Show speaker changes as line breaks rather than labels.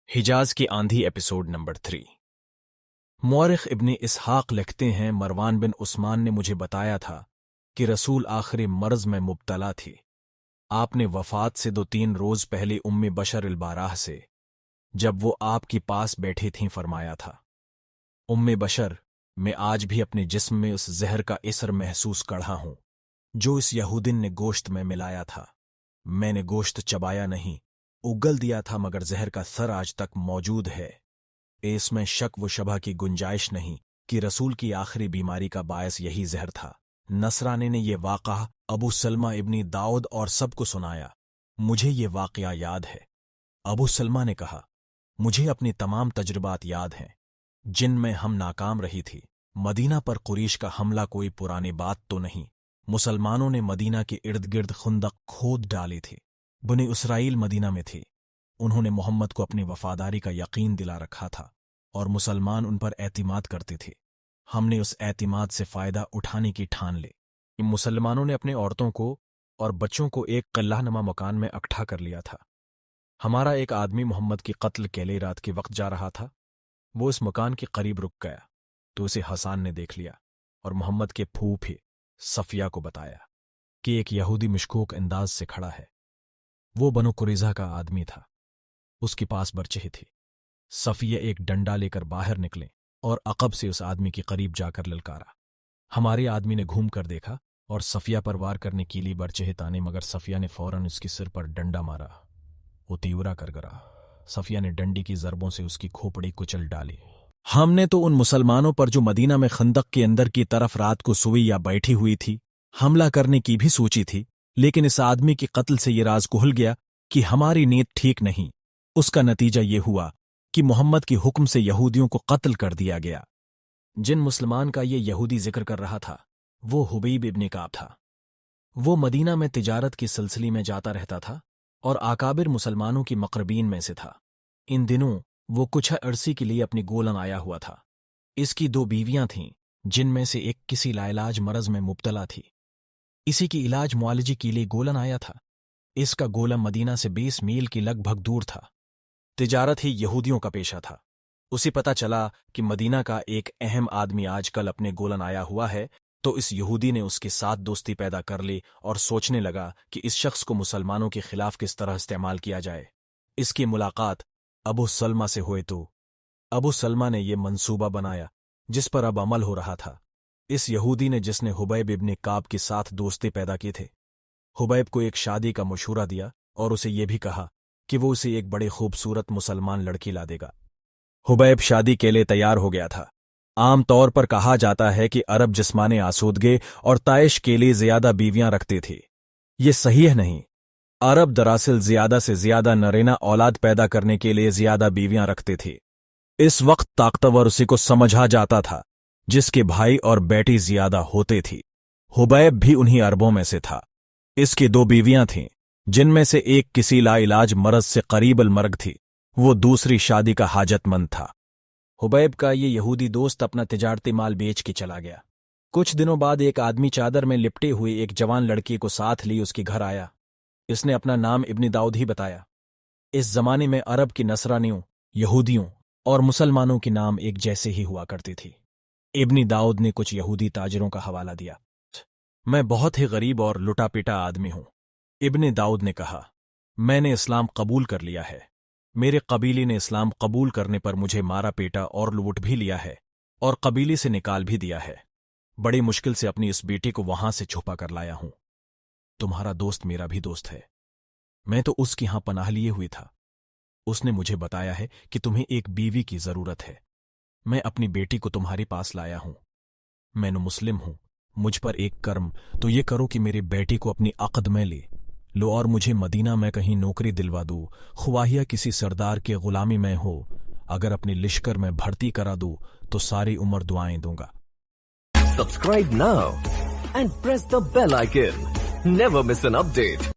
हिजाज की आंधी episode number 3। मुअर्रिख इब्न इसहाक लिखते हैं, मरवान बिन उस्मान ने मुझे बताया था कि रसूल आखिरी मर्ज में मुब्तला थी। आपने वफात से 2-3 रोज पहले उम्मे बशर इल-बाराह से, जब वो आपके पास बैठी थीं, फरमाया था, उम्मे बशर, मैं आज भी अपने जिस्म में उस जहर का इसर महसूस कर रहा हूं जो इस यहूदिन ने गोश्त में मिलाया था। मैंने गोश्त चबाया नहीं, उगल दिया था, मगर जहर का सर आज तक मौजूद है। इसमें शक व शबह की गुंजाइश नहीं कि रसूल की आखिरी बीमारी का बायस यही जहर था। नसरानी ने यह वाक़ा अबू सलमा इब्नी दाऊद और सबको सुनाया। मुझे ये वाक़या याद है। अबू सलमा ने कहा, मुझे अपनी तमाम तजुर्बात याद हैं जिनमें हम नाकाम रही थी। मदीना पर कुरैश का हमला कोई पुरानी बात तो नहीं। मुसलमानों ने मदीना के इर्द गिर्द खुंदक खोद डाली थी। बनी इसराइल मदीना में थी। उन्होंने मोहम्मद को अपनी वफादारी का यकीन दिला रखा था और मुसलमान उन पर एतिमाद करते थे। हमने उस एतिमाद से फायदा उठाने की ठान ली। मुसलमानों ने अपने औरतों को और बच्चों को एक किल्लानुमा मकान में इकट्ठा कर लिया था। हमारा एक आदमी मोहम्मद की कत्ल के लिए रात के वक्त जा रहा था। वो इस मकान के करीब रुक गया तो उसे हसान ने देख लिया और मोहम्मद के फूफे सफिया को बताया कि एक यहूदी मशकूक अंदाज से खड़ा है। वो बनो कुरैज़ा का आदमी था। उसके पास बरछी थी। सफिया एक डंडा लेकर बाहर निकले और अकब से उस आदमी के करीब जाकर ललकारा। हमारे आदमी ने घूम कर देखा और सफिया पर वार करने के लिए बरछी ताने, मगर सफिया ने फौरन उसके सिर पर डंडा मारा। वो तीव्रा कर गिरा। सफिया ने डंडी की जरबों से उसकी खोपड़ी कुचल डाली। हमने तो उन मुसलमानों पर जो मदीना में खंदक के अंदर की तरफ रात को सोई या बैठी हुई थी हमला करने की भी सोची थी, लेकिन इस आदमी की कत्ल से ये राज खुल गया कि हमारी नीयत ठीक नहीं। उसका नतीजा ये हुआ कि मोहम्मद के हुक्म से यहूदियों को कत्ल कर दिया गया। जिन मुसलमान का ये यहूदी जिक्र कर रहा था वो हुबैब इब्न काब था। वो मदीना में तिजारत की सिलसिले में जाता रहता था और आकाबिर मुसलमानों की मकरबीन में से था। इन दिनों वो कुछ अरसी के लिए अपनी गोलन आया हुआ था। इसकी 2 बीवियां थीं, जिनमें से एक किसी लाइलाज मरज में मुब्तला थी। इसी की इलाज मुआलजे के लिए गोलन आया था। इसका गोला मदीना से 20 मील की लगभग दूर था। तिजारत ही यहूदियों का पेशा था। उसे पता चला कि मदीना का एक अहम आदमी आजकल अपने गोलन आया हुआ है, तो इस यहूदी ने उसके साथ दोस्ती पैदा कर ली और सोचने लगा कि इस शख्स को मुसलमानों के खिलाफ किस तरह इस्तेमाल किया जाए। इसकी मुलाकात अबू सलमा से हुए तो अबू सलमा ने यह मंसूबा बनाया जिस पर अब अमल हो रहा था। इस यहूदी ने, जिसने हुबैब इब्न काब के साथ दोस्ती पैदा की थे, हुबैब को एक शादी का मशूरा दिया और उसे यह भी कहा कि वो उसे एक बड़ी खूबसूरत मुसलमान लड़की ला देगा। हुबैब शादी के लिए तैयार हो गया था। आम तौर पर कहा जाता है कि अरब जिस्मानी आसूदगे और ताइश के लिए ज्यादा बीवियां रखते थे। ये सही है नहीं। अरब दरअसल ज्यादा से ज्यादा नरेना औलाद पैदा करने के लिए ज्यादा बीवियां रखते थे। इस वक्त ताकतवर उसी को समझा जाता था जिसके भाई और बेटी ज्यादा होते थी। हुबैब भी उन्हीं अरबों में से था। इसकी 2 बीवियां थीं, जिनमें से एक किसी लाइलाज मरज से करीबल मर्ग थी। वो दूसरी शादी का हाजतमंद था। हुबैब का ये यहूदी दोस्त अपना तिजारती माल बेच के चला गया। कुछ दिनों बाद एक आदमी चादर में लिपटे हुए एक जवान लड़की को साथ ली उसके घर आया। इसने अपना नाम इब्न दाऊद ही बताया। इस जमाने में अरब की नसरानियों, यहूदियों और मुसलमानों के नाम एक जैसे ही हुआ करती थी। इब्न दाऊद ने कुछ यहूदी ताजरों का हवाला दिया। मैं बहुत ही गरीब और लुटा पिटा आदमी हूं। इब्न दाऊद ने कहा, मैंने इस्लाम कबूल कर लिया है। मेरे कबीले ने इस्लाम कबूल करने पर मुझे मारा पेटा और लूट भी लिया है और कबीले से निकाल भी दिया है। बड़ी मुश्किल से अपनी इस बेटी को वहां से छुपा कर लाया हूं। तुम्हारा दोस्त मेरा भी दोस्त है। मैं तो उसके यहां पनाह लिए हुई था। उसने मुझे बताया है कि तुम्हें एक बीवी की जरूरत है। मैं अपनी बेटी को तुम्हारे पास लाया हूं। मैं मुस्लिम हूं। मुझ पर एक कर्म तो ये करो कि मेरी बेटी को अपनी अक़द में ले लो और मुझे मदीना में कहीं नौकरी दिलवा दो, ख्वाहिया किसी सरदार के गुलामी में हो। अगर अपनी लिश्कर में भर्ती करा दो तो सारी उम्र दुआएं दूंगा।
Subscribe now and press the bell icon. Never miss an update.